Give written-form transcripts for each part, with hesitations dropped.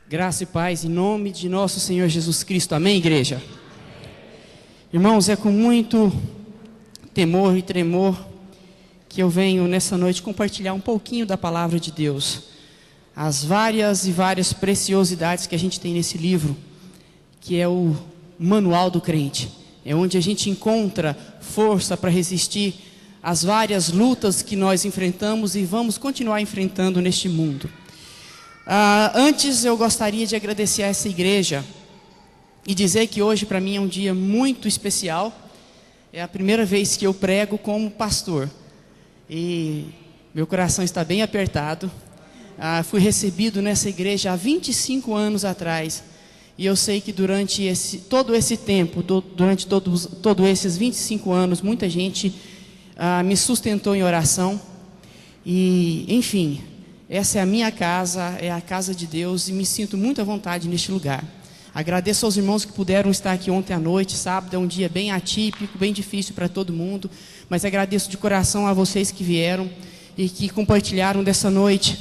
Graça e paz em nome de nosso Senhor Jesus Cristo. Amém, igreja? Irmãos, é com muito temor e tremor que eu venho nessa noite compartilhar um pouquinho da palavra de Deus. As várias preciosidades que a gente tem nesse livro, que é o Manual do Crente. É onde a gente encontra força para resistir às várias lutas que nós enfrentamos e vamos continuar enfrentando neste mundo. Antes eu gostaria de agradecer a essa igreja e dizer que hoje para mim é um dia muito especial. É a primeira vez que eu prego como pastor e meu coração está bem apertado. Fui recebido nessa igreja há 25 anos atrás e eu sei que durante todo esse tempo, durante todos esses 25 anos, muita gente me sustentou em oração e, enfim, essa é a minha casa, é a casa de Deus e me sinto muito à vontade neste lugar. Agradeço aos irmãos que puderam estar aqui ontem à noite. Sábado é um dia bem atípico, bem difícil para todo mundo, mas agradeço de coração a vocês que vieram e que compartilharam dessa noite,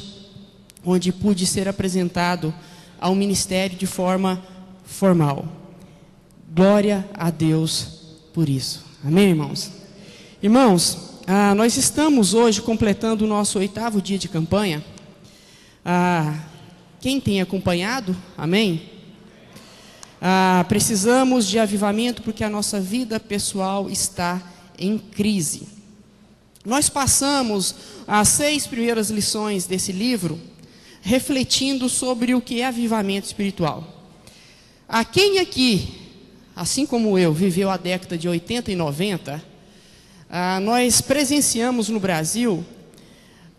onde pude ser apresentado ao ministério de forma formal. Glória a Deus por isso. Amém, irmãos? Irmãos, nós estamos hoje completando o nosso 8º dia de campanha. Quem tem acompanhado, amém? Precisamos de avivamento porque a nossa vida pessoal está em crise. Nós passamos as 6 primeiras lições desse livro refletindo sobre o que é avivamento espiritual. Quem aqui, assim como eu, viveu a década de 80 e 90, nós presenciamos no Brasil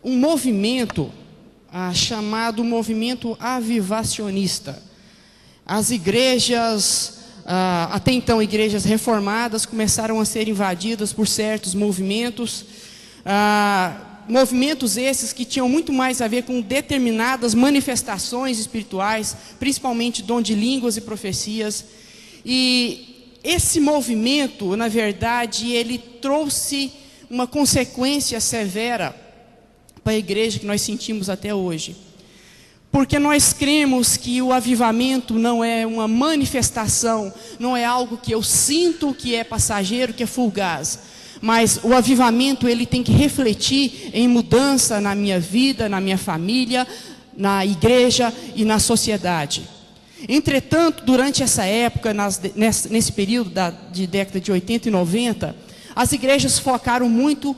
um movimento chamado movimento avivacionista. As igrejas, até então igrejas reformadas, começaram a ser invadidas por certos movimentos, movimentos esses que tinham muito mais a ver com determinadas manifestações espirituais, principalmente dom de línguas e profecias. E esse movimento, na verdade, ele trouxe uma consequência severa para a igreja que nós sentimos até hoje. Porque nós cremos que o avivamento não é uma manifestação, não é algo que eu sinto que é passageiro, que é fugaz. Mas o avivamento ele tem que refletir em mudança na minha vida, na minha família, na igreja e na sociedade. Entretanto, durante essa época, nesse período de década de 80 e 90, as igrejas focaram muito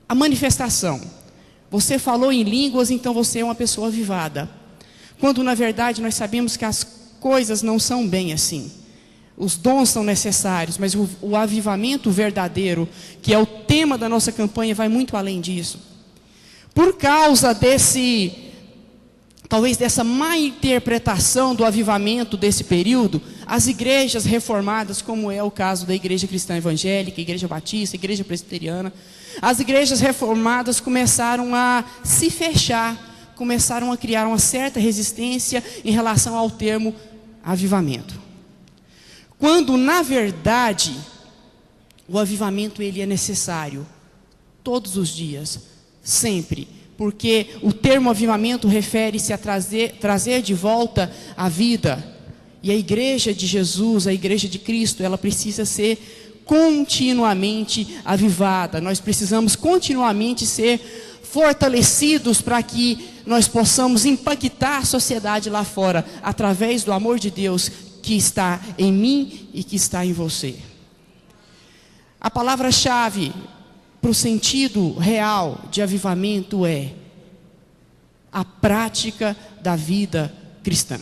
a manifestação. Você falou em línguas, então você é uma pessoa avivada. Quando na verdade nós sabemos que as coisas não são bem assim. Os dons são necessários, mas o avivamento verdadeiro, que é o tema da nossa campanha, vai muito além disso. Por causa talvez dessa má interpretação do avivamento desse período, as igrejas reformadas, como é o caso da Igreja Cristã Evangélica, Igreja Batista, Igreja Presbiteriana, as igrejas reformadas começaram a se fechar, começaram a criar uma certa resistência em relação ao termo avivamento. Quando, na verdade, o avivamento ele é necessário todos os dias, sempre. Porque o termo avivamento refere-se a trazer de volta a vida. E a igreja de Jesus, a igreja de Cristo, ela precisa ser continuamente avivada. Nós precisamos continuamente ser fortalecidos para que nós possamos impactar a sociedade lá fora, através do amor de Deus que está em mim e que está em você. A palavra-chave para o sentido real de avivamento é a prática da vida cristã.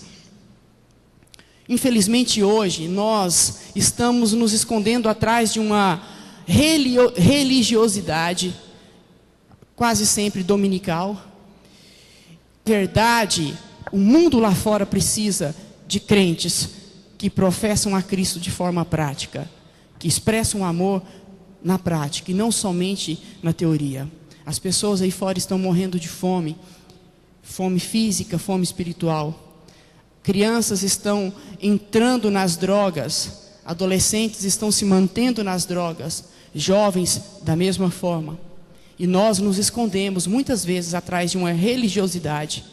Infelizmente hoje nós estamos nos escondendo atrás de uma religiosidade quase sempre dominical. Na verdade, o mundo lá fora precisa de crentes que professam a Cristo de forma prática, que expressam amor na prática e não somente na teoria. As pessoas aí fora estão morrendo de fome, fome física, fome espiritual. Crianças estão entrando nas drogas, adolescentes estão se mantendo nas drogas, jovens da mesma forma. E nós nos escondemos muitas vezes atrás de uma religiosidade,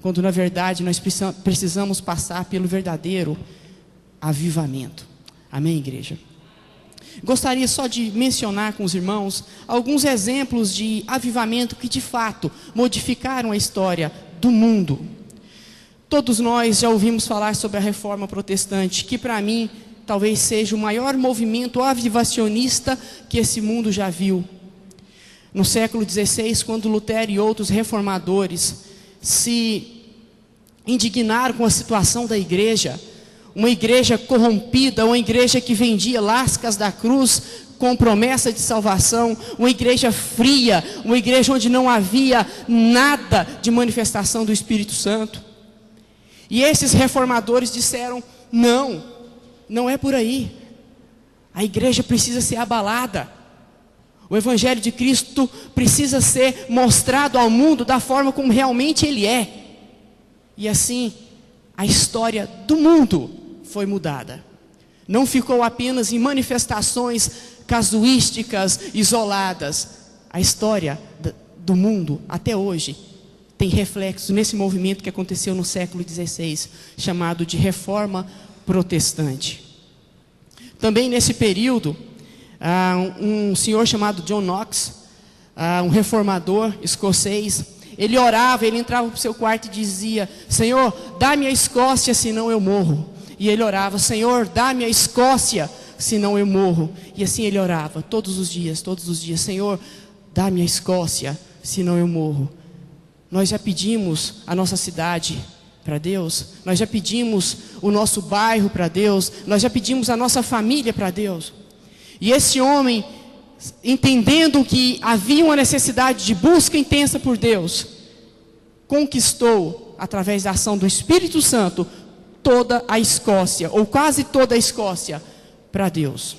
quando na verdade nós precisamos passar pelo verdadeiro avivamento. Amém, igreja? Gostaria só de mencionar com os irmãos alguns exemplos de avivamento que de fato modificaram a história do mundo. Todos nós já ouvimos falar sobre a Reforma Protestante, que para mim talvez seja o maior movimento avivacionista que esse mundo já viu. No século XVI, quando Lutero e outros reformadores se indignaram com a situação da igreja, uma igreja corrompida, uma igreja que vendia lascas da cruz com promessa de salvação, uma igreja fria, uma igreja onde não havia nada de manifestação do Espírito Santo. E esses reformadores disseram: não é por aí. A igreja precisa ser abalada. O Evangelho de Cristo precisa ser mostrado ao mundo da forma como realmente ele é. E assim, a história do mundo foi mudada. Não ficou apenas em manifestações casuísticas, isoladas. A história do mundo, até hoje, tem reflexo nesse movimento que aconteceu no século XVI, chamado de Reforma Protestante. Também nesse período, um senhor chamado John Knox, um reformador escocês, ele orava, ele entrava para o seu quarto e dizia: Senhor, dá-me a Escócia, senão eu morro. E ele orava: Senhor, dá-me a Escócia, senão eu morro. E assim ele orava, todos os dias, Senhor, dá-me a Escócia, senão eu morro. Nós já pedimos a nossa cidade para Deus, nós já pedimos o nosso bairro para Deus, nós já pedimos a nossa família para Deus. E esse homem, entendendo que havia uma necessidade de busca intensa por Deus, conquistou, através da ação do Espírito Santo, toda a Escócia, ou quase toda a Escócia, para Deus.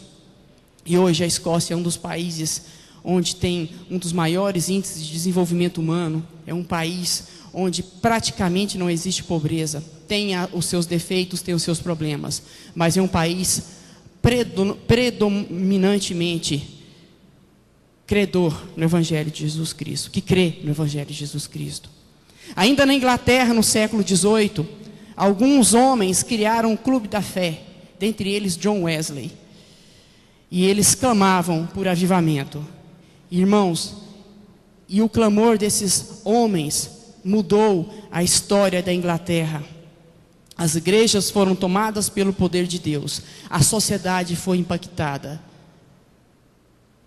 E hoje a Escócia é um dos países onde tem um dos maiores índices de desenvolvimento humano. É um país onde praticamente não existe pobreza. Tem os seus defeitos, tem os seus problemas, mas é um país predominantemente credor no Evangelho de Jesus Cristo, que crê no Evangelho de Jesus Cristo. Ainda na Inglaterra, no século XVIII, alguns homens criaram um clube da fé, dentre eles John Wesley, e eles clamavam por avivamento. Irmãos, e o clamor desses homens mudou a história da Inglaterra. As igrejas foram tomadas pelo poder de Deus, a sociedade foi impactada.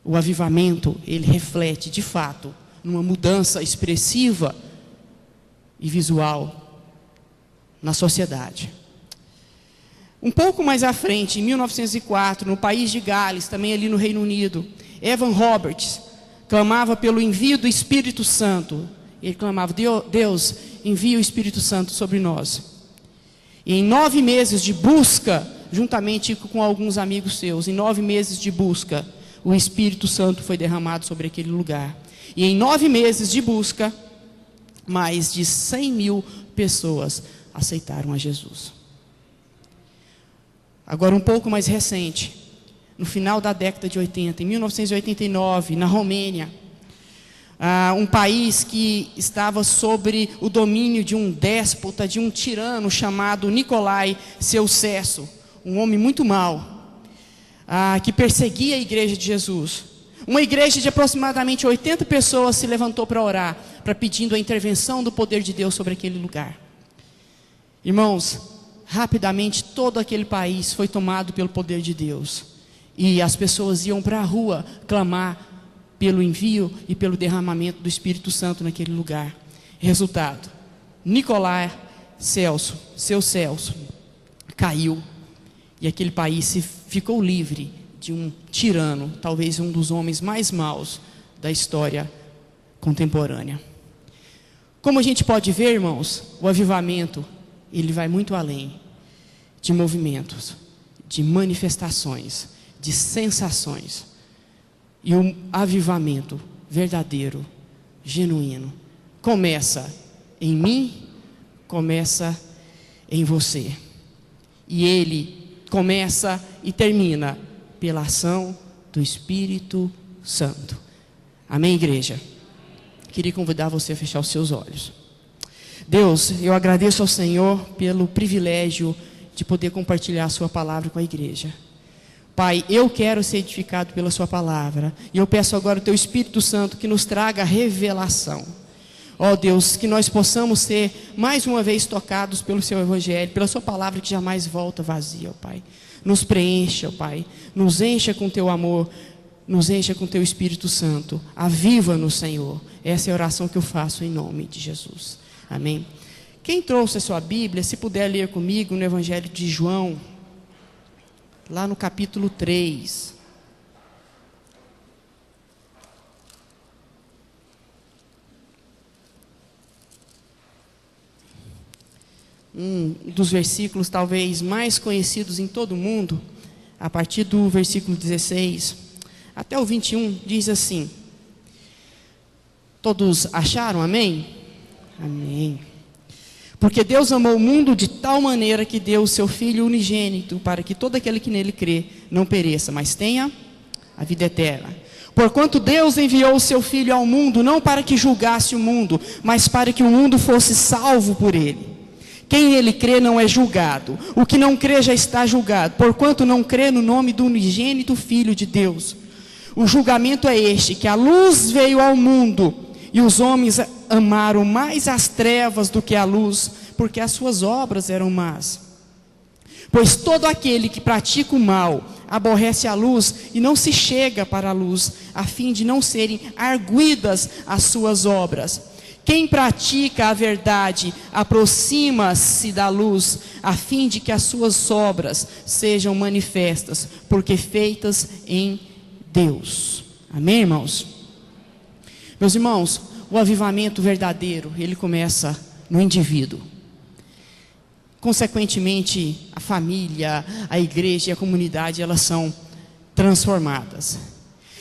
O avivamento, ele reflete de fato numa mudança expressiva e visual na sociedade. Um pouco mais à frente, em 1904, no país de Gales, também ali no Reino Unido, Evan Roberts clamava pelo envio do Espírito Santo. Ele clamava: Deus, envia o Espírito Santo sobre nós. E em 9 meses de busca, juntamente com alguns amigos seus, em 9 meses de busca, o Espírito Santo foi derramado sobre aquele lugar. E em 9 meses de busca, mais de 100.000 pessoas aceitaram a Jesus. Agora um pouco mais recente, no final da década de 80, em 1989, na Romênia, um país que estava sob o domínio de um déspota, de um tirano chamado Nicolae Ceausescu, um homem muito mau, que perseguia a igreja de Jesus. Uma igreja de aproximadamente 80 pessoas se levantou para orar, pedindo a intervenção do poder de Deus sobre aquele lugar. Irmãos, rapidamente todo aquele país foi tomado pelo poder de Deus. E as pessoas iam para a rua clamar pelo envio e pelo derramamento do Espírito Santo naquele lugar. Resultado: Nicolae Ceausescu caiu e aquele país ficou livre de um tirano, talvez um dos homens mais maus da história contemporânea. Como a gente pode ver, irmãos, o avivamento, ele vai muito além de movimentos, de manifestações, de sensações. E o avivamento verdadeiro, genuíno, começa em mim, começa em você. E ele começa e termina pela ação do Espírito Santo. Amém, igreja? Queria convidar você a fechar os seus olhos. Deus, eu agradeço ao Senhor pelo privilégio de poder compartilhar a sua palavra com a igreja. Pai, eu quero ser edificado pela sua palavra, e eu peço agora o teu Espírito Santo que nos traga revelação. Ó Deus, que nós possamos ser mais uma vez tocados pelo seu evangelho, pela sua palavra que jamais volta vazia, ó Pai. Nos preencha, ó Pai, nos encha com teu amor, nos encha com teu Espírito Santo. Aviva-nos, Senhor. Essa é a oração que eu faço em nome de Jesus. Amém. Quem trouxe a sua Bíblia, se puder ler comigo no Evangelho de João, lá no capítulo 3. Um dos versículos talvez mais conhecidos em todo o mundo, a partir do versículo 16 até o 21, diz assim: todos acharam? Amém? Amém. Porque Deus amou o mundo de tal maneira que deu o seu Filho unigênito, para que todo aquele que nele crê não pereça, mas tenha a vida eterna. Porquanto Deus enviou o seu Filho ao mundo, não para que julgasse o mundo, mas para que o mundo fosse salvo por ele. Quem nele crê não é julgado. O que não crê já está julgado, porquanto não crê no nome do unigênito Filho de Deus. O julgamento é este, que a luz veio ao mundo, e os homens amaram mais as trevas do que a luz, porque as suas obras eram más. Pois todo aquele que pratica o mal aborrece a luz e não se chega para a luz, a fim de não serem arguidas as suas obras. Quem pratica a verdade aproxima-se da luz, a fim de que as suas obras sejam manifestas, porque feitas em Deus. Amém, irmãos? Meus irmãos, o avivamento verdadeiro, ele começa no indivíduo. Consequentemente, a família, a igreja e a comunidade, elas são transformadas.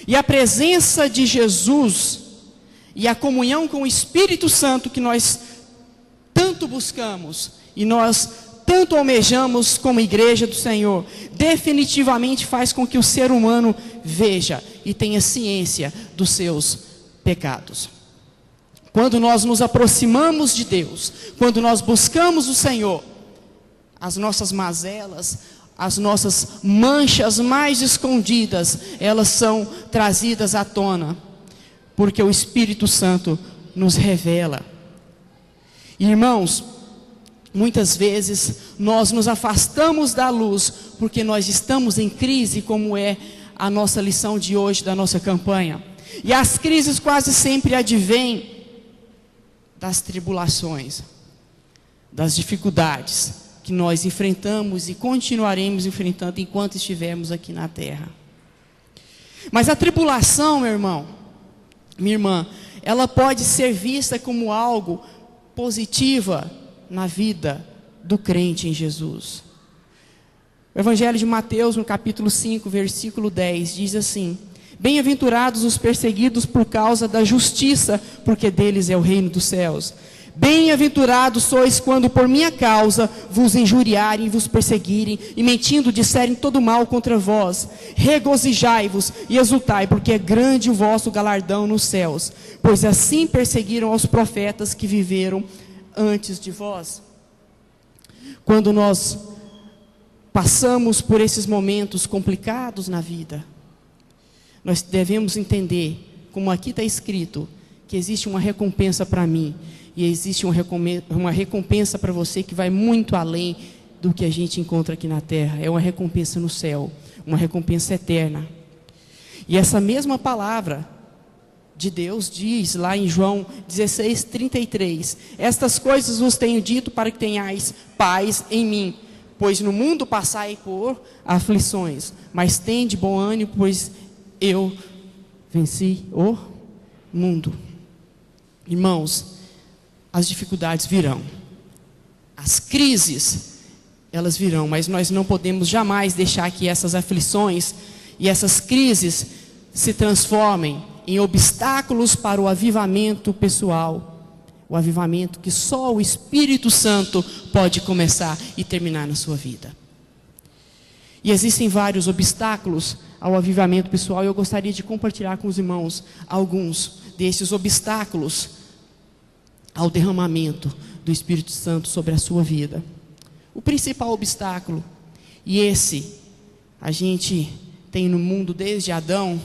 E a presença de Jesus e a comunhão com o Espírito Santo que nós tanto buscamos e nós tanto almejamos como igreja do Senhor, definitivamente faz com que o ser humano veja e tenha ciência dos seus pecados. Quando nós nos aproximamos de Deus, quando nós buscamos o Senhor, as nossas mazelas, as nossas manchas mais escondidas, elas são trazidas à tona, porque o Espírito Santo nos revela. Irmãos, muitas vezes nós nos afastamos da luz, porque nós estamos em crise, como é a nossa lição de hoje da nossa campanha. E as crises quase sempre advêm das tribulações, das dificuldades que nós enfrentamos e continuaremos enfrentando enquanto estivermos aqui na terra. Mas a tribulação, meu irmão, minha irmã, ela pode ser vista como algo positiva na vida do crente em Jesus. O Evangelho de Mateus, no capítulo 5, versículo 10, diz assim: bem-aventurados os perseguidos por causa da justiça, porque deles é o reino dos céus. Bem-aventurados sois quando por minha causa vos injuriarem e vos perseguirem, e mentindo disserem todo mal contra vós. Regozijai-vos e exultai, porque é grande o vosso galardão nos céus, pois assim perseguiram aos profetas que viveram antes de vós. Quando nós passamos por esses momentos complicados na vida, nós devemos entender, como aqui está escrito, que existe uma recompensa para mim, e existe uma recompensa para você que vai muito além do que a gente encontra aqui na terra. É uma recompensa no céu, uma recompensa eterna. E essa mesma palavra de Deus diz lá em João 16:33: estas coisas vos tenho dito para que tenhais paz em mim, pois no mundo passai por aflições, mas tende bom ânimo, pois eu venci o mundo. Irmãos, as dificuldades virão, as crises, elas virão, mas nós não podemos jamais deixar que essas aflições e essas crises se transformem em obstáculos para o avivamento pessoal, o avivamento que só o Espírito Santo pode começar e terminar na sua vida. E existem vários obstáculos ao avivamento pessoal, e eu gostaria de compartilhar com os irmãos alguns desses obstáculos ao derramamento do Espírito Santo sobre a sua vida. O principal obstáculo, e esse a gente tem no mundo desde Adão,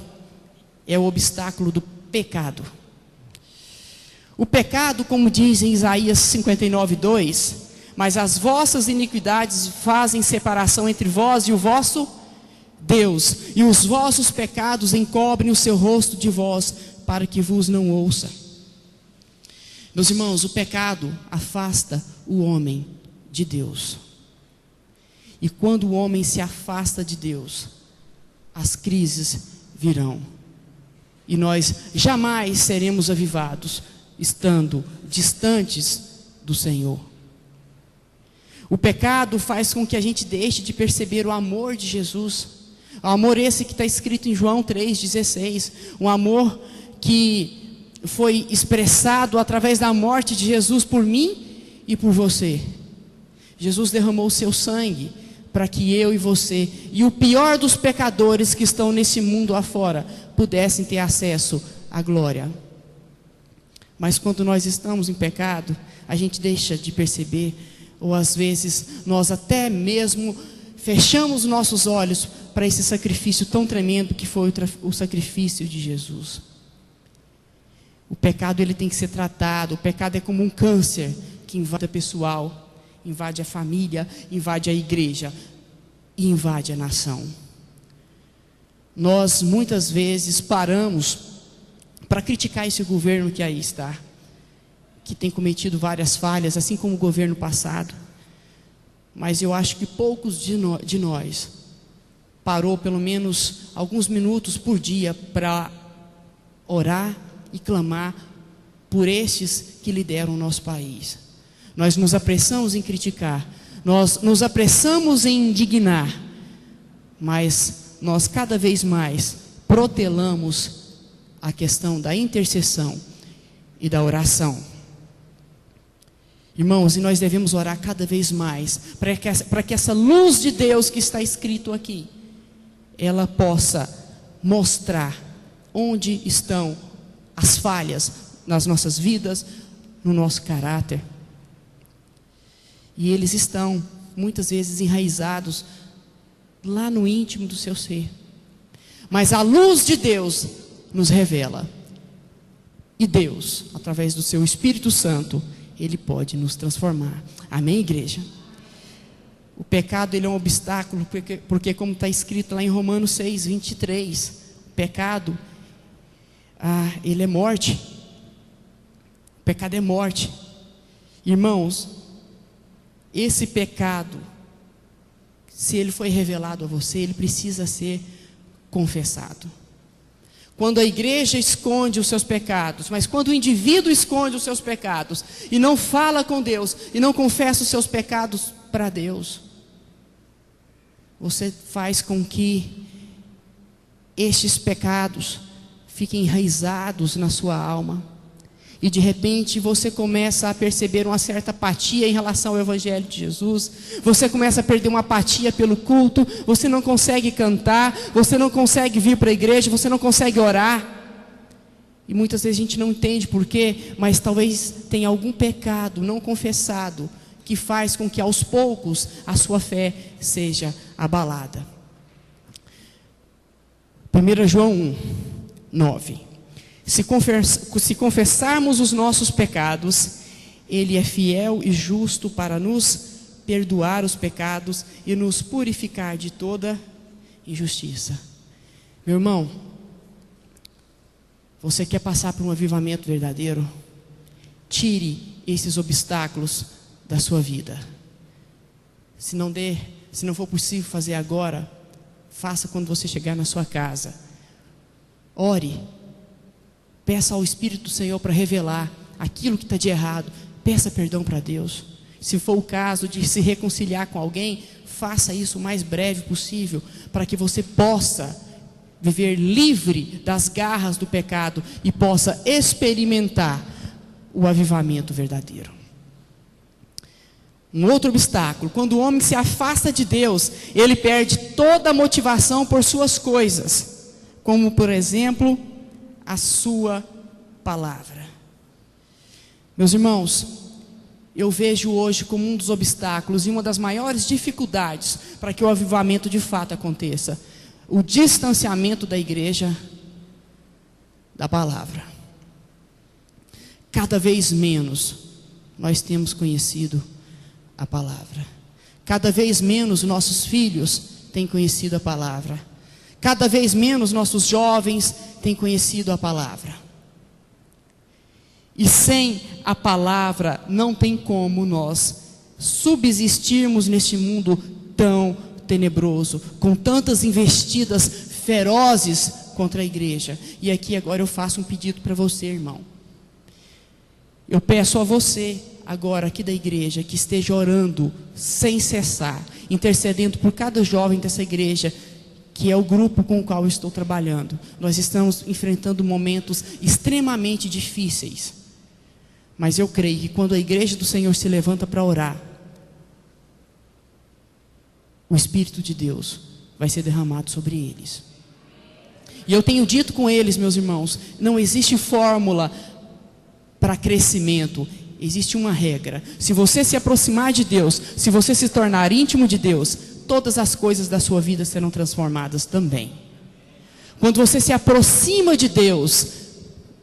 é o obstáculo do pecado. O pecado, como diz em Isaías 59:2, mas as vossas iniquidades fazem separação entre vós e o vosso Deus, e os vossos pecados encobrem o seu rosto de vós, para que vos não ouça. Meus irmãos, o pecado afasta o homem de Deus. E quando o homem se afasta de Deus, as crises virão. E nós jamais seremos avivados estando distantes do Senhor. O pecado faz com que a gente deixe de perceber o amor de Jesus. O amor esse que está escrito em João 3,16. Um amor que foi expressado através da morte de Jesus por mim e por você. Jesus derramou o seu sangue para que eu e você, e o pior dos pecadores que estão nesse mundo afora, pudessem ter acesso à glória. Mas quando nós estamos em pecado, a gente deixa de perceber, ou às vezes nós até mesmo fechamos nossos olhos para esse sacrifício tão tremendo que foi o sacrifício de Jesus. O pecado, ele tem que ser tratado. O pecado é como um câncer que invade a pessoal, invade a família, invade a igreja e invade a nação. Nós muitas vezes paramos para criticar esse governo que aí está, que tem cometido várias falhas, assim como o governo passado. Mas eu acho que poucos de nós parou pelo menos alguns minutos por dia para orar e clamar por estes que lideram o nosso país. Nós nos apressamos em criticar, nós nos apressamos em indignar, mas nós cada vez mais protelamos a questão da intercessão e da oração. Irmãos, e nós devemos orar cada vez mais para que essa luz de Deus que está escrito aqui, ela possa mostrar onde estão as falhas nas nossas vidas, no nosso caráter. E eles estão muitas vezes enraizados lá no íntimo do seu ser. Mas a luz de Deus nos revela. E Deus, através do seu Espírito Santo, Ele pode nos transformar. Amém, igreja? O pecado, ele é um obstáculo, porque como está escrito lá em Romanos 6:23, o pecado, ele é morte. O pecado é morte. Irmãos, esse pecado, se ele foi revelado a você, ele precisa ser confessado. Quando a igreja esconde os seus pecados, mas quando o indivíduo esconde os seus pecados e não fala com Deus e não confessa os seus pecados para Deus, você faz com que estes pecados fiquem enraizados na sua alma. E de repente você começa a perceber uma certa apatia em relação ao Evangelho de Jesus. Você começa a perder uma apatia pelo culto. Você não consegue cantar. Você não consegue vir para a igreja. Você não consegue orar. E muitas vezes a gente não entende por quê. Mas talvez tenha algum pecado não confessado que faz com que aos poucos a sua fé seja abalada. 1 João 1:9. Se confessarmos os nossos pecados, Ele é fiel e justo para nos perdoar os pecados e nos purificar de toda injustiça. Meu irmão, você quer passar por um avivamento verdadeiro? Tire esses obstáculos da sua vida. Se não for possível fazer agora, faça quando você chegar na sua casa. Ore. Peça ao Espírito do Senhor para revelar aquilo que está de errado. Peça perdão para Deus. Se for o caso de se reconciliar com alguém, faça isso o mais breve possível, para que você possa viver livre das garras do pecado e possa experimentar o avivamento verdadeiro. Um outro obstáculo: quando o homem se afasta de Deus, ele perde toda a motivação por suas coisas, como por exemplo a sua palavra. Meus irmãos, eu vejo hoje como um dos obstáculos e uma das maiores dificuldades para que o avivamento de fato aconteça: o distanciamento da igreja da palavra. Cada vez menos nós temos conhecido a palavra. Cada vez menos nossos filhos têm conhecido a palavra. Cada vez menos nossos jovens têm conhecido a palavra. E sem a palavra não tem como nós subsistirmos neste mundo tão tenebroso, com tantas investidas ferozes contra a igreja. E aqui agora eu faço um pedido para você, irmão. Eu peço a você agora aqui da igreja que esteja orando sem cessar, intercedendo por cada jovem dessa igreja, que é o grupo com o qual eu estou trabalhando. Nós estamos enfrentando momentos extremamente difíceis, mas eu creio que quando a igreja do Senhor se levanta para orar, o Espírito de Deus vai ser derramado sobre eles. E eu tenho dito com eles, meus irmãos, não existe fórmula para crescimento, existe uma regra: se você se aproximar de Deus, se você se tornar íntimo de Deus, todas as coisas da sua vida serão transformadas também. Quando você se aproxima de Deus,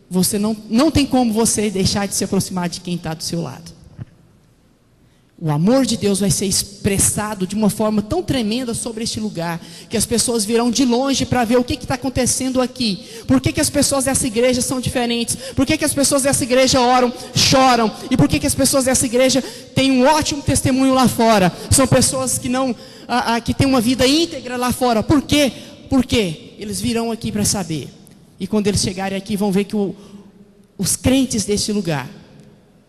você não tem como você deixar de se aproximar de quem está do seu lado. O amor de Deus vai ser expressado de uma forma tão tremenda sobre este lugar, que as pessoas virão de longe para ver o que está acontecendo aqui. Por que as pessoas dessa igreja são diferentes? Por que as pessoas dessa igreja oram, choram? E por que as pessoas dessa igreja têm um ótimo testemunho lá fora? São pessoas que têm uma vida íntegra lá fora. Por quê? Porque eles virão aqui para saber. E quando eles chegarem aqui, vão ver que os crentes deste lugar,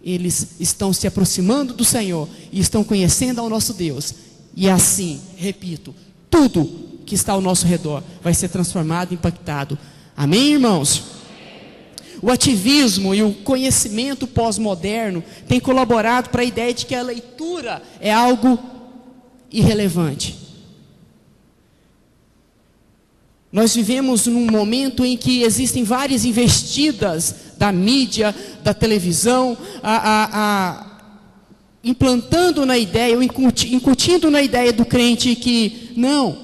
eles estão se aproximando do Senhor e estão conhecendo ao nosso Deus. E assim, repito, tudo que está ao nosso redor vai ser transformado, impactado. Amém, irmãos? O ativismo e o conhecimento pós-moderno têm colaborado para a ideia de que a leitura é algo irrelevante. Nós vivemos num momento em que existem várias investidas da mídia, da televisão, implantando na ideia, ou incutindo na ideia do crente que, não,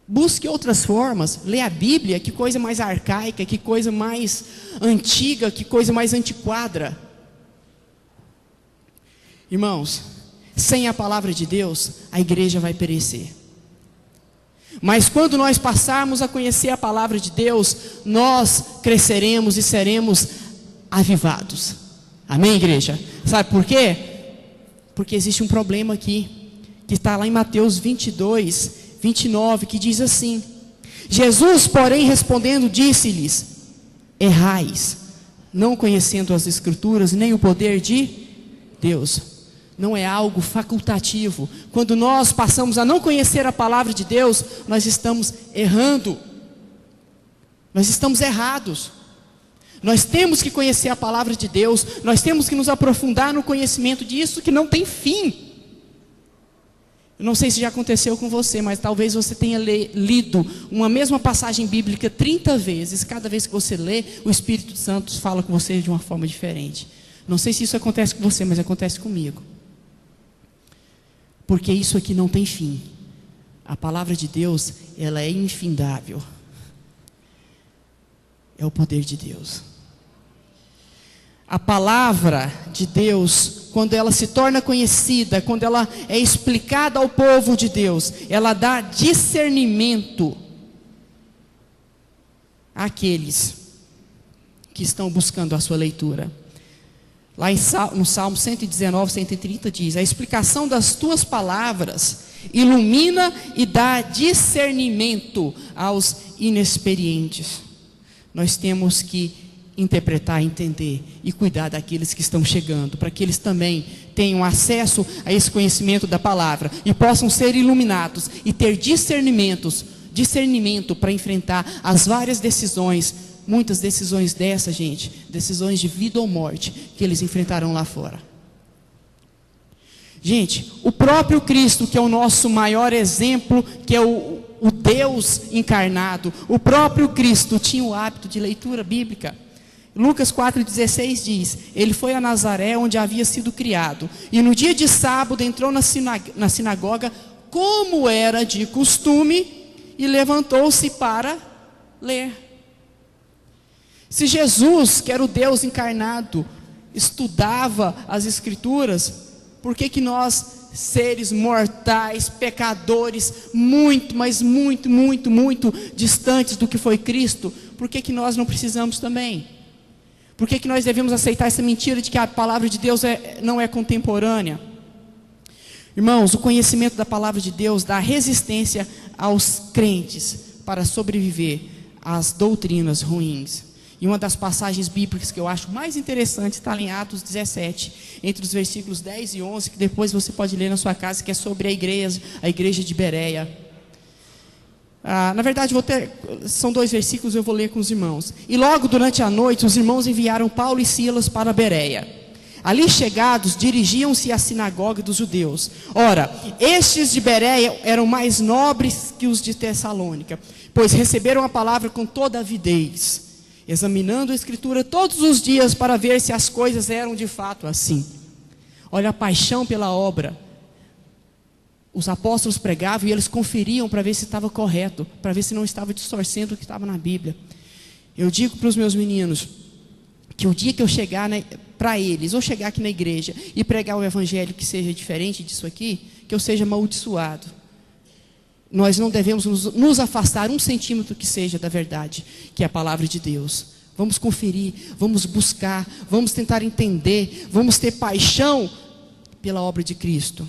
busque outras formas, lê a Bíblia, que coisa mais arcaica, que coisa mais antiga, que coisa mais antiquada. Irmãos, sem a palavra de Deus, a igreja vai perecer. Mas quando nós passarmos a conhecer a palavra de Deus, nós cresceremos e seremos avivados. Amém, igreja? Sabe por quê? Porque existe um problema aqui, que está lá em Mateus 22, 29, que diz assim: Jesus, porém, respondendo, disse-lhes: errais, não conhecendo as Escrituras, nem o poder de Deus. Não é algo facultativo. Quando nós passamos a não conhecer a palavra de Deus, nós estamos errando. Nós estamos errados. Nós temos que conhecer a palavra de Deus. Nós temos que nos aprofundar no conhecimento disso que não tem fim. Eu não sei se já aconteceu com você, mas talvez você tenha lido uma mesma passagem bíblica 30 vezes. Cada vez que você lê, o Espírito Santo fala com você de uma forma diferente. Não sei se isso acontece com você, mas acontece comigo. Porque isso aqui não tem fim. A palavra de Deus, ela é infindável. É o poder de Deus. A palavra de Deus, quando ela se torna conhecida, quando ela é explicada ao povo de Deus, ela dá discernimento àqueles que estão buscando a sua leitura. Lá no Salmo 119, 130 diz: a explicação das tuas palavras ilumina e dá discernimento aos inexperientes. Nós temos que interpretar, entender e cuidar daqueles que estão chegando, para que eles também tenham acesso a esse conhecimento da palavra e possam ser iluminados e ter discernimento para enfrentar as várias decisões. Muitas decisões dessa, gente, decisões de vida ou morte, que eles enfrentarão lá fora. Gente, o próprio Cristo, que é o nosso maior exemplo, que é o Deus encarnado, o próprio Cristo tinha o hábito de leitura bíblica. Lucas 4,16 diz: ele foi a Nazaré, onde havia sido criado, e no dia de sábado entrou na sinagoga, como era de costume, e levantou-se para ler. Se Jesus, que era o Deus encarnado, estudava as Escrituras, por que nós, seres mortais, pecadores, muito, mas muito distantes do que foi Cristo, por que nós não precisamos também? Por que nós devemos aceitar essa mentira de que a palavra de Deus não é contemporânea? Irmãos, o conhecimento da palavra de Deus dá resistência aos crentes para sobreviver às doutrinas ruins. E uma das passagens bíblicas que eu acho mais interessante está em Atos 17, entre os versículos 10 e 11, que depois você pode ler na sua casa, que é sobre a igreja de Bereia. Na verdade, são 2 versículos, eu vou ler com os irmãos. E logo durante a noite, os irmãos enviaram Paulo e Silas para Bereia. Ali chegados, dirigiam-se à sinagoga dos judeus. Ora, estes de Bereia eram mais nobres que os de Tessalônica, pois receberam a palavra com toda avidez, examinando a Escritura todos os dias para ver se as coisas eram de fato assim. Olha a paixão pela obra. Os apóstolos pregavam e eles conferiam para ver se estava correto, para ver se não estava distorcendo o que estava na Bíblia. Eu digo para os meus meninos que o dia que eu chegar para eles, ou chegar aqui na igreja e pregar o evangelho que seja diferente disso aqui, que eu seja amaldiçoado. Nós não devemos nos afastar 1 centímetro que seja da verdade, que é a palavra de Deus. Vamos conferir, vamos buscar, vamos tentar entender, vamos ter paixão pela obra de Cristo.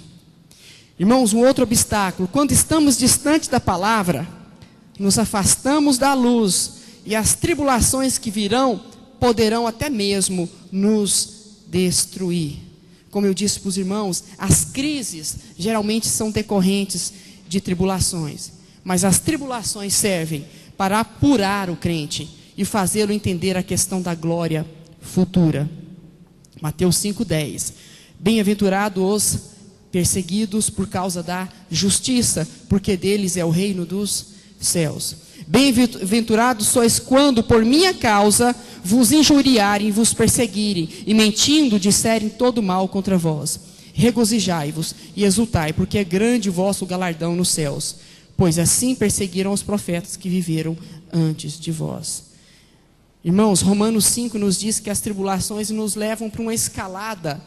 Irmãos, um outro obstáculo: quando estamos distantes da palavra, nos afastamos da luz, e as tribulações que virão poderão até mesmo nos destruir. Como eu disse para os irmãos, as crises geralmente são decorrentes de tribulações, mas as tribulações servem para apurar o crente e fazê-lo entender a questão da glória futura. Mateus 5,10: bem-aventurados os perseguidos por causa da justiça, porque deles é o reino dos céus. Bem-aventurados sois quando por minha causa vos injuriarem e vos perseguirem, e mentindo disserem todo mal contra vós. Regozijai-vos e exultai, porque é grande o vosso galardão nos céus, pois assim perseguiram os profetas que viveram antes de vós. Irmãos, Romanos 5 nos diz que as tribulações nos levam para uma escalada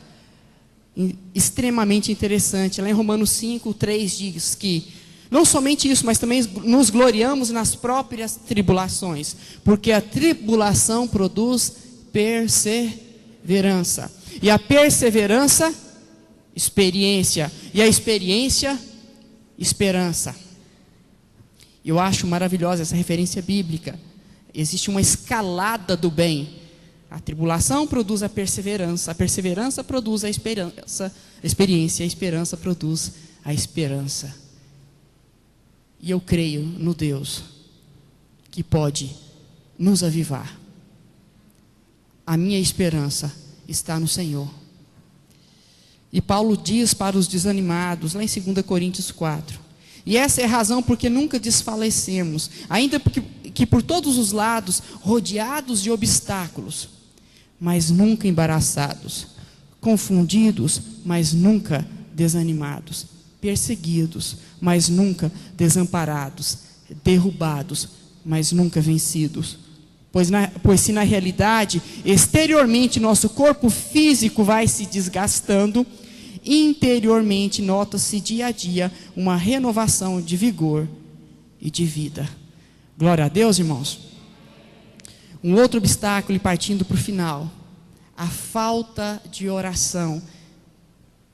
extremamente interessante. Lá em Romanos 5:3 diz que não somente isso, mas também nos gloriamos nas próprias tribulações, porque a tribulação produz perseverança, e a perseverança, experiência, e a experiência, esperança. Eu acho maravilhosa essa referência bíblica. Existe uma escalada do bem. A tribulação produz a perseverança produz a experiência, a esperança produz a esperança. E eu creio no Deus que pode nos avivar. A minha esperança está no Senhor. E Paulo diz para os desanimados, lá em 2 Coríntios 4, e essa é a razão porque nunca desfalecemos, ainda que por todos os lados, rodeados de obstáculos, mas nunca embaraçados, confundidos, mas nunca desanimados, perseguidos, mas nunca desamparados, derrubados, mas nunca vencidos. Pois se na realidade, exteriormente, nosso corpo físico vai se desgastando, interiormente nota-se dia a dia uma renovação de vigor e de vida. Glória a Deus, irmãos. Um outro obstáculo, e partindo para o final, a falta de oração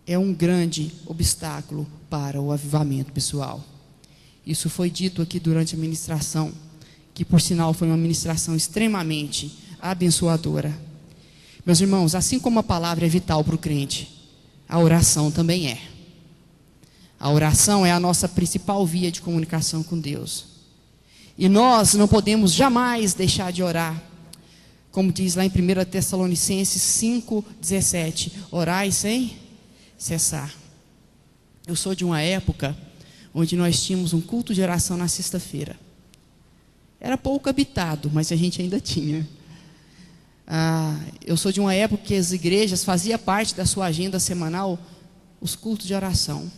é um grande obstáculo para o avivamento pessoal. Isso foi dito aqui durante a ministração, que por sinal foi uma ministração extremamente abençoadora. Meus irmãos, assim como a palavra é vital para o crente, a oração também é. A oração é a nossa principal via de comunicação com Deus. E nós não podemos jamais deixar de orar. Como diz lá em 1 Tessalonicenses 5:17, orai sem cessar. Eu sou de uma época onde nós tínhamos um culto de oração na sexta-feira. Era pouco habitado, mas a gente ainda tinha. Eu sou de uma época que as igrejas fazia parte da sua agenda semanal os cultos de oração.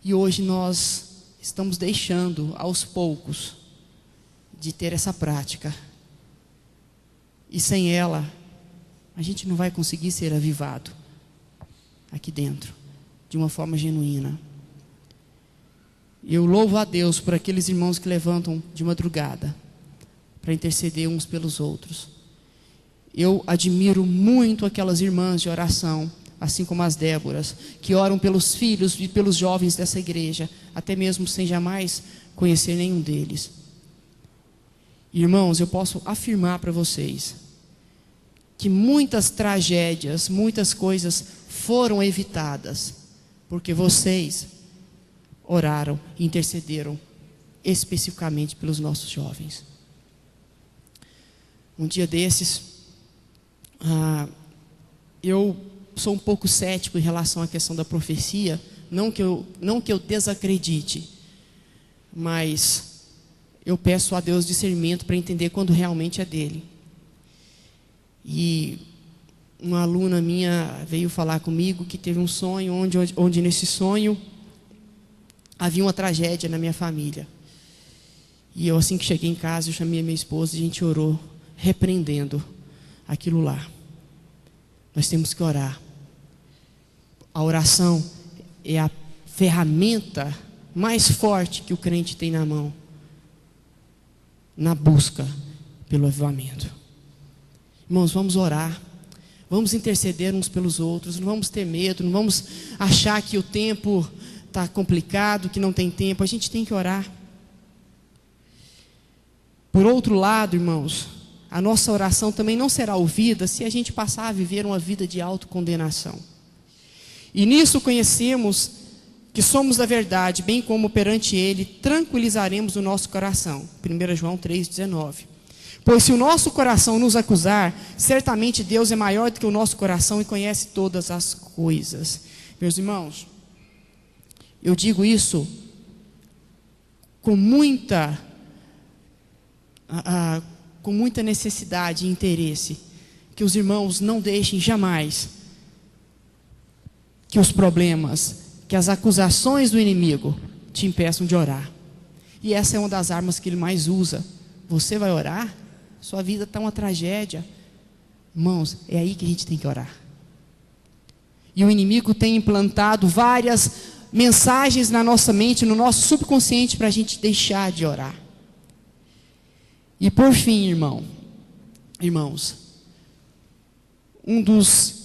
E hoje nós estamos deixando aos poucos de ter essa prática. E sem ela, a gente não vai conseguir ser avivado aqui dentro, de uma forma genuína. Eu louvo a Deus por aqueles irmãos que levantam de madrugada para interceder uns pelos outros. Eu admiro muito aquelas irmãs de oração, assim como as Déboras, que oram pelos filhos e pelos jovens dessa igreja, até mesmo sem jamais conhecer nenhum deles. Irmãos, eu posso afirmar para vocês que muitas tragédias, muitas coisas foram evitadas, porque vocês oraram e intercederam especificamente pelos nossos jovens. Um dia desses, eu sou um pouco cético em relação à questão da profecia, não que eu desacredite, mas eu peço a Deus discernimento para entender quando realmente é dele. E uma aluna minha veio falar comigo que teve um sonho onde nesse sonho havia uma tragédia na minha família. E eu, assim que cheguei em casa, eu chamei a minha esposa e a gente orou, repreendendo aquilo lá. Nós temos que orar. A oração é a ferramenta mais forte que o crente tem na mão, na busca pelo avivamento. Irmãos, vamos orar, vamos interceder uns pelos outros, não vamos ter medo, não vamos achar que o tempo está complicado, que não tem tempo. A gente tem que orar. Por outro lado, irmãos, a nossa oração também não será ouvida se a gente passar a viver uma vida de autocondenação. E nisso conhecemos que somos da verdade, bem como perante Ele tranquilizaremos o nosso coração. 1 João 3,19. Pois se o nosso coração nos acusar, certamente Deus é maior do que o nosso coração e conhece todas as coisas. Meus irmãos, eu digo isso com muita necessidade e interesse, que os irmãos não deixem jamais que os problemas, que as acusações do inimigo te impeçam de orar. E essa é uma das armas que ele mais usa. Você vai orar? Sua vida está uma tragédia. Irmãos, é aí que a gente tem que orar. E o inimigo tem implantado várias mensagens na nossa mente, no nosso subconsciente, para a gente deixar de orar. E por fim, irmãos, um dos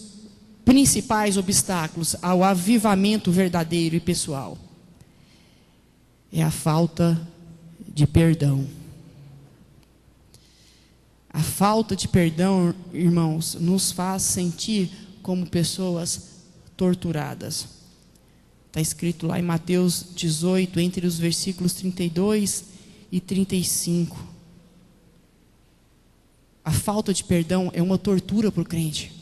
principais obstáculos ao avivamento verdadeiro e pessoal é a falta de perdão. A falta de perdão, irmãos, nos faz sentir como pessoas torturadas. Está escrito lá em Mateus 18, entre os versículos 32 e 35. A falta de perdão é uma tortura para o crente.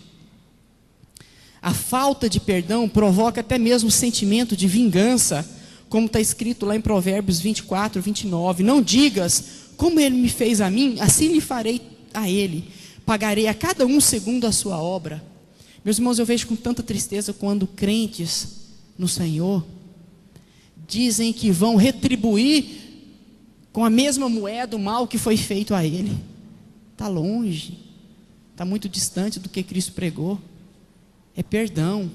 A falta de perdão provoca até mesmo sentimento de vingança, como está escrito lá em Provérbios 24, 29. Não digas, como ele me fez a mim, assim lhe farei a ele. Pagarei a cada um segundo a sua obra. Meus irmãos, eu vejo com tanta tristeza quando crentes no Senhor dizem que vão retribuir com a mesma moeda o mal que foi feito a ele. Está longe, está muito distante do que Cristo pregou. É perdão.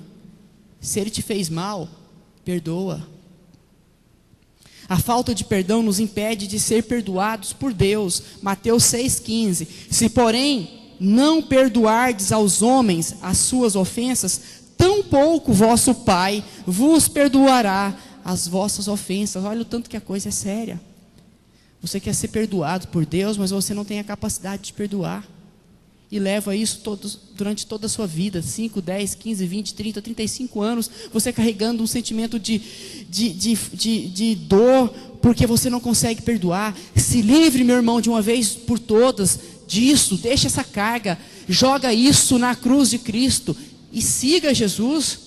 Se ele te fez mal, perdoa. A falta de perdão nos impede de ser perdoados por Deus. Mateus 6,15. Se porém não perdoardes aos homens as suas ofensas, tampouco vosso Pai vos perdoará as vossas ofensas. Olha o tanto que a coisa é séria. Você quer ser perdoado por Deus, mas você não tem a capacidade de perdoar. E leva isso durante toda a sua vida, 5, 10, 15, 20, 30, 35 anos, você carregando um sentimento de dor, porque você não consegue perdoar. Se livre, meu irmão, de uma vez por todas disso, deixa essa carga, joga isso na cruz de Cristo e siga Jesus,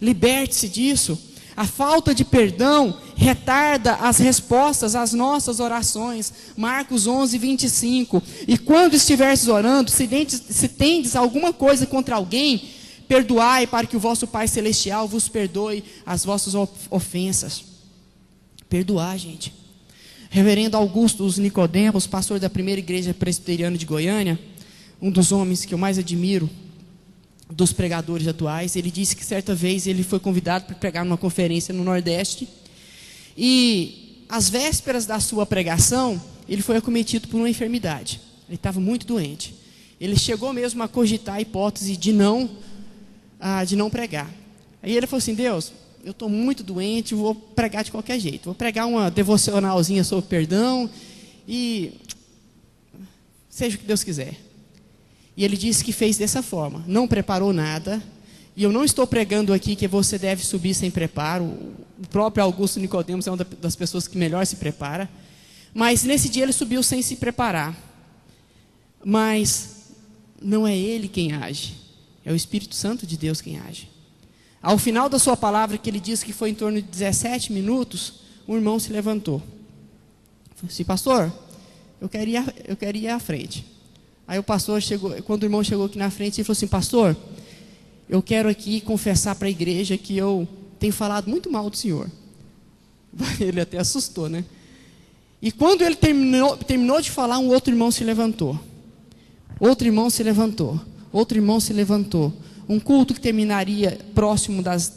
liberte-se disso. A falta de perdão retarda as respostas às nossas orações. Marcos 11, 25. E quando estiveres orando, se tendes alguma coisa contra alguém, perdoai, para que o vosso Pai Celestial vos perdoe as vossas ofensas. Perdoar, gente. Reverendo Augusto Nicodemos, pastor da primeira igreja presbiteriana de Goiânia, um dos homens que eu mais admiro dos pregadores atuais, ele disse que certa vez ele foi convidado para pregar numa conferência no Nordeste, e às vésperas da sua pregação, ele foi acometido por uma enfermidade. Ele estava muito doente. Ele chegou mesmo a cogitar a hipótese de não pregar. Aí ele falou assim: Deus, eu estou muito doente, vou pregar de qualquer jeito. Vou pregar uma devocionalzinha sobre perdão e seja o que Deus quiser. E ele disse que fez dessa forma, não preparou nada. E eu não estou pregando aqui que você deve subir sem preparo. O próprio Augusto Nicodemos é uma das pessoas que melhor se prepara. Mas nesse dia ele subiu sem se preparar. Mas não é ele quem age, é o Espírito Santo de Deus quem age. Ao final da sua palavra, que ele disse que foi em torno de 17 minutos, um irmão se levantou. Falei assim: pastor, eu queria ir à frente. Aí o pastor chegou, quando o irmão chegou aqui na frente, ele falou assim: pastor, eu quero aqui confessar para a igreja que eu tenho falado muito mal do senhor. Ele até assustou, né? E quando ele terminou de falar, um outro irmão se levantou. Outro irmão se levantou. Outro irmão se levantou. Um culto que terminaria próximo das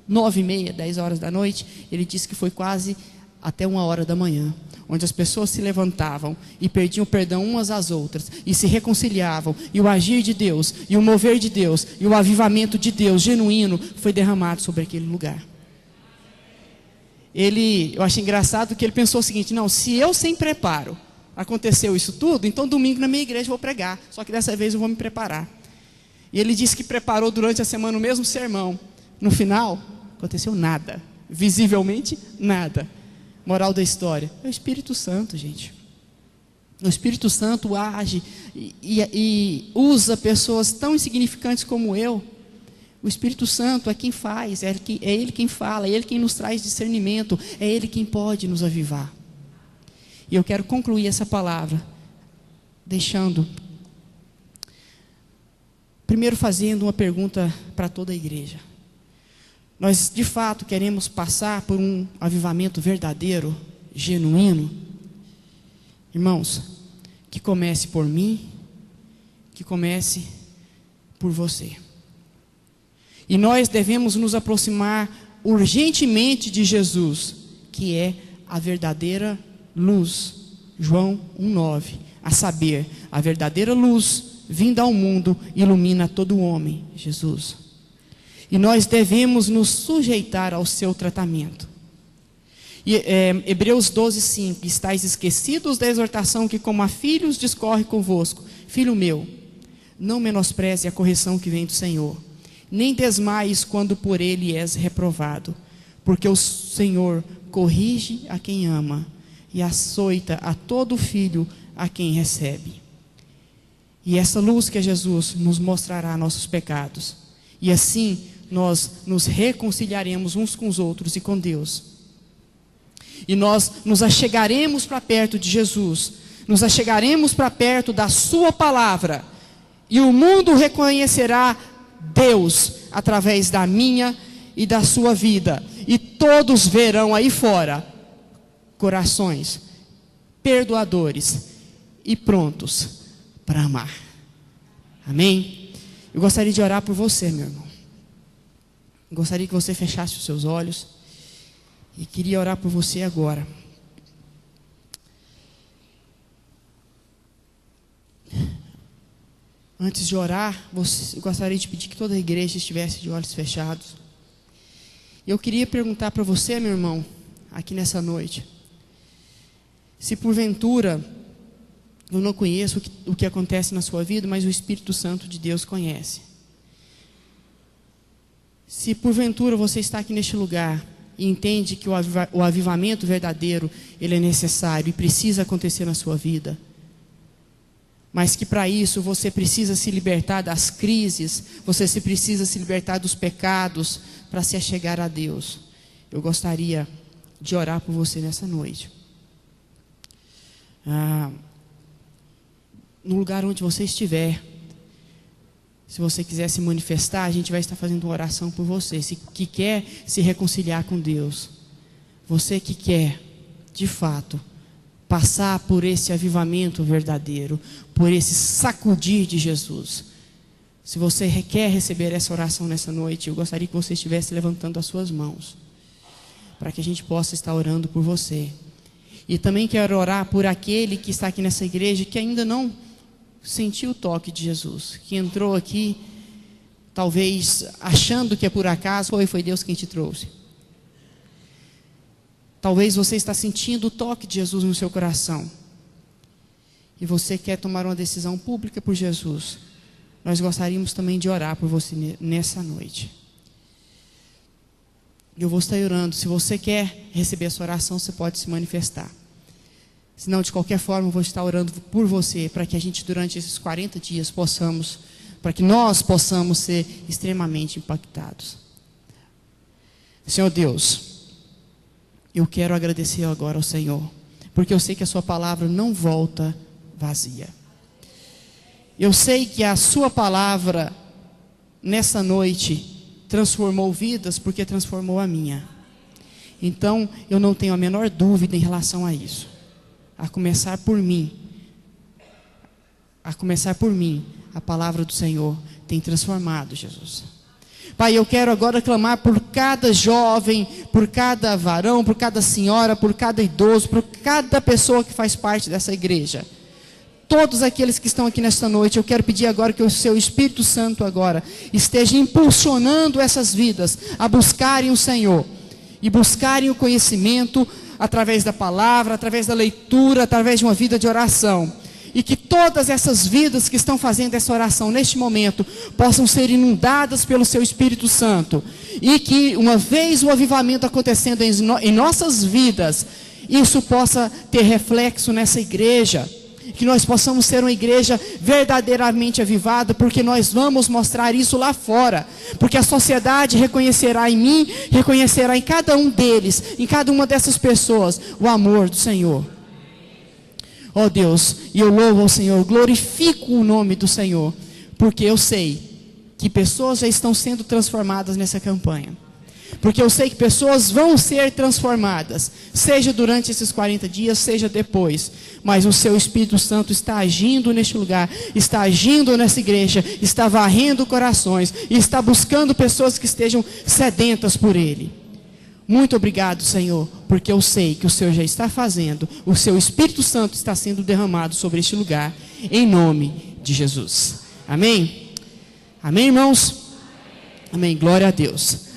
9h30, 10 horas da noite, ele disse que foi quase até 1h da manhã, onde as pessoas se levantavam e pediam perdão umas às outras, e se reconciliavam, e o agir de Deus, e o mover de Deus, e o avivamento de Deus genuíno foi derramado sobre aquele lugar. Eu achei engraçado que ele pensou o seguinte: não, se eu sem preparo aconteceu isso tudo, então domingo na minha igreja eu vou pregar, só que dessa vez eu vou me preparar. E ele disse que preparou durante a semana o mesmo sermão. No final, aconteceu nada, visivelmente nada. Moral da história: é o Espírito Santo, gente. O Espírito Santo age e usa pessoas tão insignificantes como eu. O Espírito Santo é quem faz, é Ele quem fala, é Ele quem nos traz discernimento, é Ele quem pode nos avivar. E eu quero concluir essa palavra primeiro fazendo uma pergunta para toda a igreja. Nós de fato queremos passar por um avivamento verdadeiro, genuíno? Irmãos, que comece por mim, que comece por você. E nós devemos nos aproximar urgentemente de Jesus, que é a verdadeira luz. João 1,9. A saber, a verdadeira luz vinda ao mundo ilumina todo homem, Jesus. E nós devemos nos sujeitar ao seu tratamento. E, Hebreus 12:5. Estais esquecidos da exortação que como a filhos discorre convosco. Filho meu, não menospreze a correção que vem do Senhor, nem desmaies quando por ele és reprovado, porque o Senhor corrige a quem ama e açoita a todo filho a quem recebe. E essa luz que é Jesus nos mostrará nossos pecados, e assim nós nos reconciliaremos uns com os outros e com Deus. E nós nos achegaremos para perto de Jesus, nos achegaremos para perto da sua palavra, e o mundo reconhecerá Deus através da minha e da sua vida, e todos verão aí fora corações perdoadores e prontos para amar. Amém? Eu gostaria de orar por você, meu irmão. Gostaria que você fechasse os seus olhos, e queria orar por você agora. Antes de orar, eu gostaria de pedir que toda a igreja estivesse de olhos fechados. Eu queria perguntar para você, meu irmão, aqui nessa noite, se porventura eu não conheço o que acontece na sua vida, mas o Espírito Santo de Deus conhece. Se porventura você está aqui neste lugar e entende que o avivamento verdadeiro, ele é necessário e precisa acontecer na sua vida, mas que para isso você precisa se libertar das crises, você precisa se libertar dos pecados para se achegar a Deus, eu gostaria de orar por você nessa noite. No lugar onde você estiver, se você quiser se manifestar, a gente vai estar fazendo uma oração por você. Que quer se reconciliar com Deus, você que quer, de fato, passar por esse avivamento verdadeiro, por esse sacudir de Jesus. Se você quer receber essa oração nessa noite, eu gostaria que você estivesse levantando as suas mãos, para que a gente possa estar orando por você. E também quero orar por aquele que está aqui nessa igreja, que ainda não sentiu o toque de Jesus, que entrou aqui, talvez achando que é por acaso, foi Deus quem te trouxe. Talvez você está sentindo o toque de Jesus no seu coração, e você quer tomar uma decisão pública por Jesus. Nós gostaríamos também de orar por você nessa noite. Eu vou estar orando. Se você quer receber essa oração, você pode se manifestar. Senão, de qualquer forma, eu vou estar orando por você, para que a gente, durante esses 40 dias, para que nós possamos ser extremamente impactados. Senhor Deus, eu quero agradecer agora ao Senhor, porque eu sei que a sua palavra não volta vazia. Eu sei que a sua palavra, nessa noite, transformou vidas, porque transformou a minha. Então, eu não tenho a menor dúvida em relação a isso. A começar por mim, a palavra do Senhor tem transformado, Jesus. Pai, eu quero agora clamar por cada jovem, por cada varão, por cada senhora, por cada idoso, por cada pessoa que faz parte dessa igreja. Todos aqueles que estão aqui nesta noite, eu quero pedir agora que o seu Espírito Santo agora esteja impulsionando essas vidas a buscarem o Senhor e buscarem o conhecimento através da palavra, através da leitura, através de uma vida de oração. E que todas essas vidas que estão fazendo essa oração neste momento possam ser inundadas pelo seu Espírito Santo. E que, uma vez o avivamento acontecendo em nossas vidas, isso possa ter reflexo nessa igreja. Que nós possamos ser uma igreja verdadeiramente avivada, porque nós vamos mostrar isso lá fora. Porque a sociedade reconhecerá em mim, reconhecerá em cada um deles, em cada uma dessas pessoas, o amor do Senhor. Ó Deus, e eu louvo ao Senhor, glorifico o nome do Senhor, porque eu sei que pessoas já estão sendo transformadas nessa campanha. Porque eu sei que pessoas vão ser transformadas, seja durante esses 40 dias, seja depois. Mas o seu Espírito Santo está agindo neste lugar, está agindo nessa igreja, está varrendo corações, e está buscando pessoas que estejam sedentas por Ele. Muito obrigado, Senhor, porque eu sei que o Senhor já está fazendo, o seu Espírito Santo está sendo derramado sobre este lugar, em nome de Jesus. Amém? Amém, irmãos? Amém, glória a Deus.